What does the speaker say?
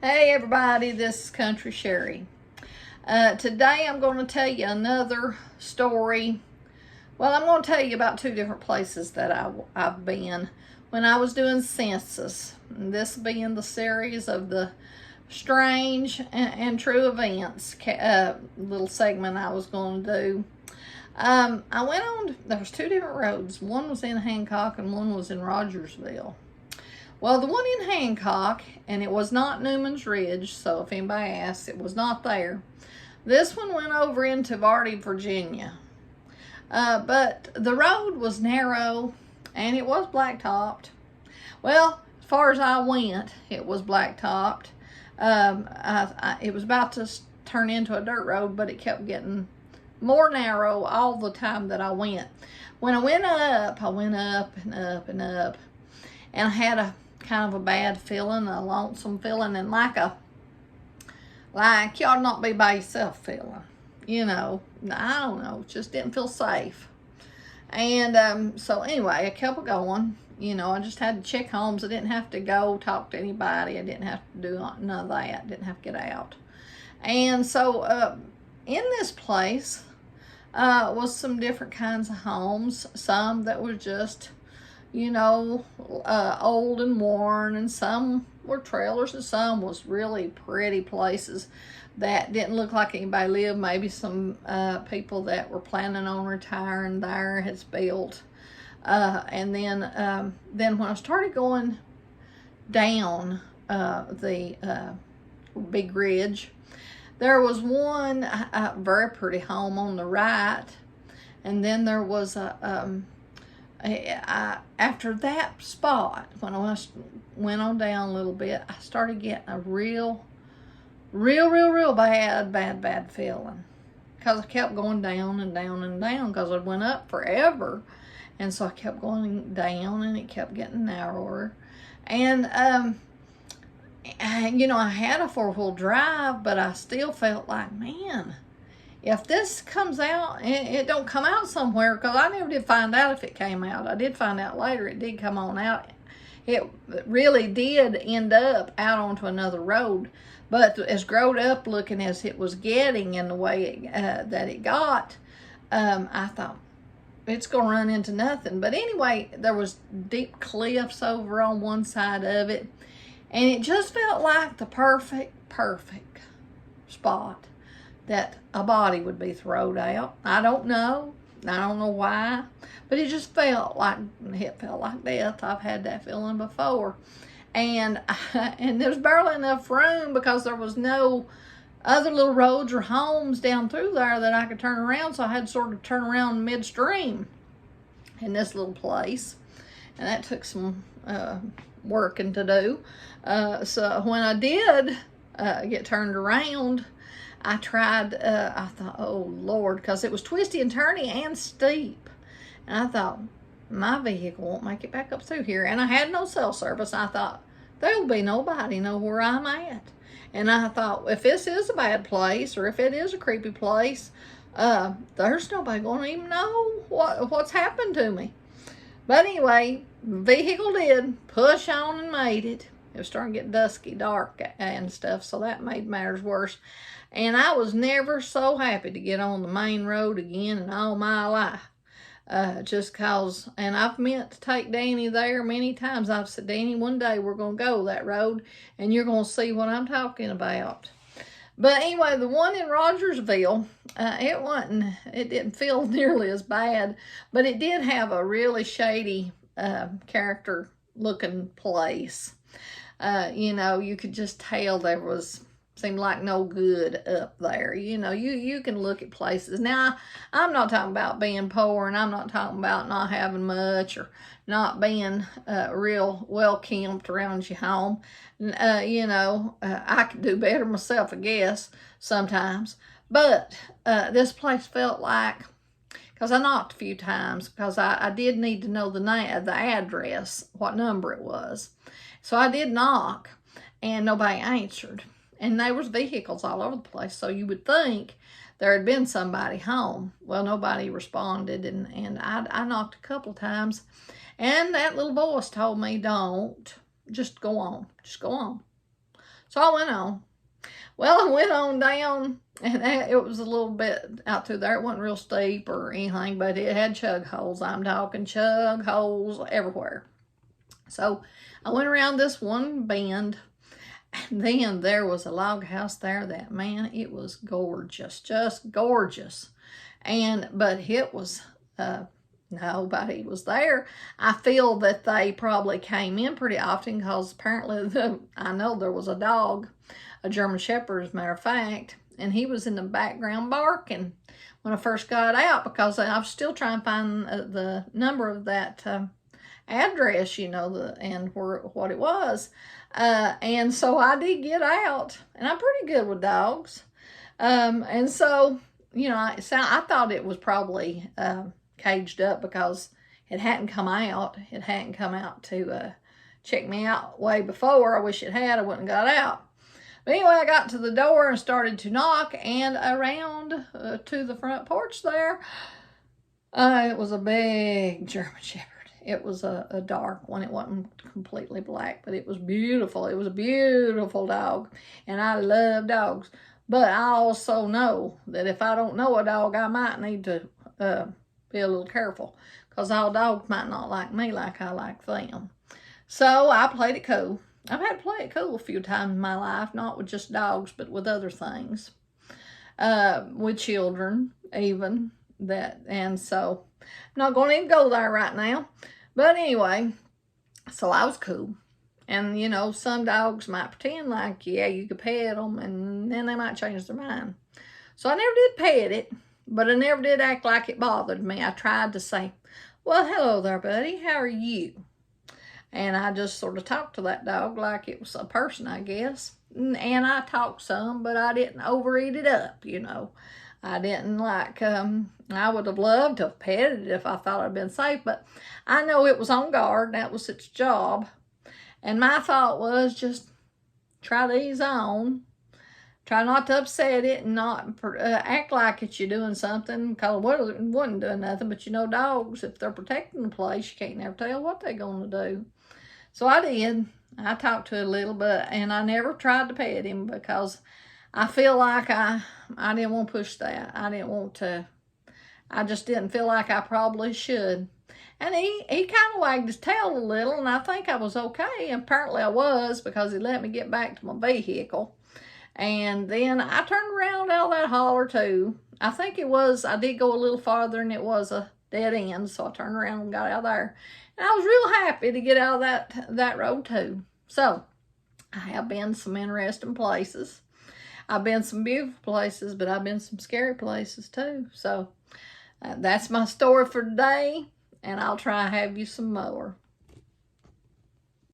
Hey everybody, this is Country Sherry. Today I'm going to tell you another story. Well, I'm going to tell you about two different places that I've been when I was doing census. And this being the series of the strange and true events little segment I was going to do. I went on, there was two different roads. One was in Hancock and one was in Rogersville. Well, the one in Hancock, and it was not Newman's Ridge, so if anybody asks, it was not there. This one went over into Vardy, Virginia. But the road was narrow, and it was blacktopped. Well, as far as I went, it was blacktopped. It was about to turn into a dirt road, but it kept getting more narrow all the time that I went. When I went up and up and up, and I had a kind of a bad feeling, a lonesome feeling, and like you ought to not be by yourself feeling. You know, I don't know, just didn't feel safe. And so anyway, I kept going. You know, I just had to check homes. I didn't have to go talk to anybody. I didn't have to do none of that. Didn't have to get out. And so in this place was some different kinds of homes. Some that were just, you know, old and worn, and some were trailers, and some was really pretty places that didn't look like anybody lived. Maybe some people that were planning on retiring there had built. And then when I started going down the big ridge, there was one very pretty home on the right, and then there was after that spot, when I went on down a little bit, I started getting a real bad feeling, because I kept going down and down and down, because I went up forever, and so I kept going down, and it kept getting narrower. And you know, I had a four-wheel drive, but I still felt like, man, if this comes out, it don't come out somewhere, because I never did find out if it came out. I did find out later it did come on out. It really did end up out onto another road. But as growed up looking as it was getting, and the way that it got, I thought, it's going to run into nothing. But anyway, there was deep cliffs over on one side of it, and it just felt like the perfect spot that a body would be thrown out. I don't know why, but it just felt like death. I've had that feeling before. And there's barely enough room, because there was no other little roads or homes down through there that I could turn around, so I had to sort of turn around midstream in this little place, and that took some working to do. So when I did get turned around, I tried, I thought, oh Lord, because it was twisty and turny and steep. And I thought, my vehicle won't make it back up through here. And I had no cell service. I thought, there'll be nobody know where I'm at. And I thought, if this is a bad place, or if it is a creepy place, there's nobody going to even know what's happened to me. But anyway, vehicle did push on and made it. It was starting to get dusky, dark, and stuff, so that made matters worse. And I was never so happy to get on the main road again in all my life. Just cause, and I've meant to take Danny there many times. I've said, Danny, one day we're going to go that road, and you're going to see what I'm talking about. But anyway, the one in Rogersville, it didn't feel nearly as bad, but it did have a really shady character looking place. You know, you could just tell there seemed like no good up there. You know, you can look at places. Now, I'm not talking about being poor, and I'm not talking about not having much, or not being real well camped around your home. You know, I could do better myself, I guess, sometimes. But this place felt like, because I knocked a few times, because I did need to know the address, what number it was. So I did knock, and nobody answered. And there was vehicles all over the place, so you would think there had been somebody home. Well, nobody responded, and I knocked a couple times, and that little voice told me, don't, just go on, just go on. So I went on. Well, I went on down, and it was a little bit out through there. It wasn't real steep or anything, but it had chug holes. I'm talking chug holes everywhere. So I went around this one bend, and then there was a log house there that, man, it was gorgeous, just gorgeous. But it was, nobody was there. I feel that they probably came in pretty often because apparently I know there was a dog, a German Shepherd, as a matter of fact, and he was in the background barking when I first got out because I was still trying to find the number of that address, and what it was. And so I did get out, and I'm pretty good with dogs. And so, I thought it was probably caged up because it hadn't come out. It hadn't come out to check me out way before. I wish it had. I wouldn't have got out. But anyway, I got to the door and started to knock, and around to the front porch there, it was a big German Shepherd. It was a dark one. It wasn't completely black, but it was beautiful. It was a beautiful dog, and I love dogs. But I also know that if I don't know a dog, I might need to be a little careful because all dogs might not like me like I like them. So I played it cool. I've had to play it cool a few times in my life, not with just dogs, but with other things, with children even. And so I'm not going to even go there right now. But anyway, so I was cool. And, some dogs might pretend like, yeah, you could pet them, and then they might change their mind. So I never did pet it, but I never did act like it bothered me. I tried to say, well, hello there, buddy. How are you? And I just sort of talked to that dog like it was a person, I guess. And I talked some, but I didn't overeat it up, I didn't I would have loved to have petted it if I thought I'd been safe, but I know it was on guard, and that was its job. And my thought was just try to ease on. Try not to upset it and not act like it's you doing something, because it wasn't doing nothing. But dogs, if they're protecting the place, you can't never tell what they're going to do. So I did. I talked to it a little bit, and I never tried to pet him because I feel like I didn't want to push that. I just didn't feel like I probably should. And he kind of wagged his tail a little, and I think I was okay. And apparently I was, because he let me get back to my vehicle. And then I turned around out of that holler too. I did go a little farther, and it was a dead end, so I turned around and got out of there. And I was real happy to get out of that road too. So I have been some interesting places. I've been some beautiful places, but I've been some scary places too. So that's my story for today, and I'll try to have you some more.